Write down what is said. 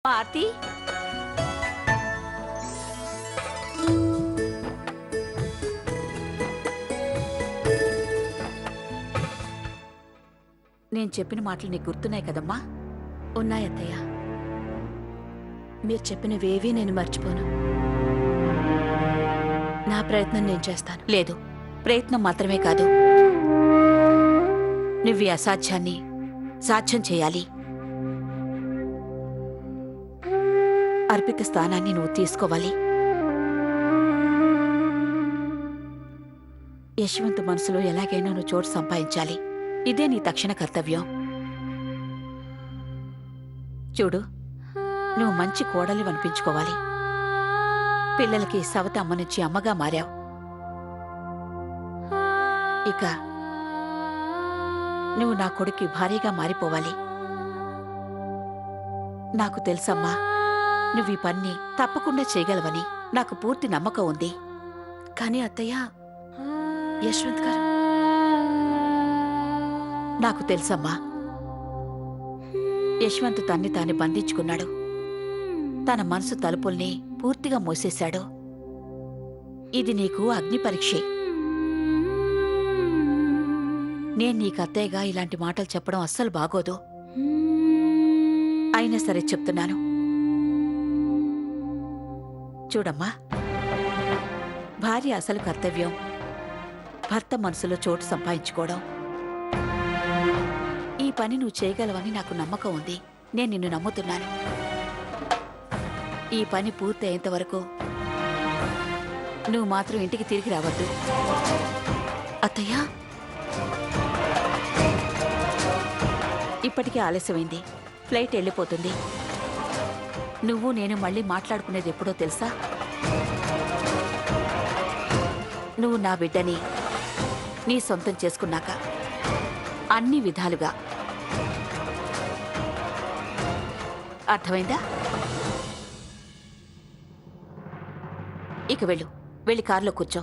ఆర్తి, నేను చెప్పిన మాటలు నీకు గుర్తున్నాయి కదమ్మా? ఉన్నాయత్తయ్య. మీరు చెప్పినవేవీ నేను మర్చిపోను. నా ప్రయత్నం నేను చేస్తాను. లేదు, ప్రయత్నం మాత్రమే కాదు, నువ్వు ఈ అసాధ్యాన్ని సాధ్యం చేయాలి. అర్పిత స్థానాన్ని నువ్వు తీసుకోవాలి. యశ్వంత్ మనసులో ఎలాగైనా నువ్వు చోటు సంపాదించాలి. ఇదే నీ తక్షణ కర్తవ్యం. చూడు, నువ్వు మంచి కోడలి అనిపించుకోవాలి. పిల్లలకి సవతి అమ్మ నుంచి అమ్మగా మారావు. ఇక నువ్వు నా కొడుక్కి భార్యగా మారిపోవాలి. నాకు తెలుసమ్మా, నువ్వు ఈ పన్ని తప్పకుండా చేయగలవని నాకు పూర్తి నమ్మకం ఉంది. కానీ అత్తయ్య, యశ్వంత్ గారు. నాకు తెలుసమ్మా, యశ్వంత్ తన్ని తాను బంధించుకున్నాడు. తన మనసు తలుపుల్ని పూర్తిగా మూసేశాడు. ఇది నీకు అగ్ని పరీక్షే. నేను నీకు అత్తయ్యగా ఇలాంటి మాటలు చెప్పడం అస్సలు బాగోదు. అయినా సరే చెప్తున్నాను. చూడమ్మా, భార్య అసలు కర్తవ్యం భర్త మనసులో చోటు సంపాదించుకోవడం. ఈ పని నువ్వు చేయగలవని నాకు నమ్మకం ఉంది. నేను నిన్ను నమ్ముతున్నాను. ఈ పని పూర్తయ్యేంత వరకు నువ్వు మాత్రం ఇంటికి తిరిగి రావద్దు. అత్తయ్య, ఇప్పటికే ఆలస్యమైంది. ఫ్లైట్ వెళ్ళిపోతుంది. నువ్వు నేను మళ్ళీ మాట్లాడుకునేది ఎప్పుడో తెలుసా? నువ్వు నా బిడ్డని నీ సొంతం చేసుకున్నాక, అన్ని విధాలుగా. అర్థమైందా? ఇక వెళ్ళు, వెళ్ళి కారులో కూర్చో.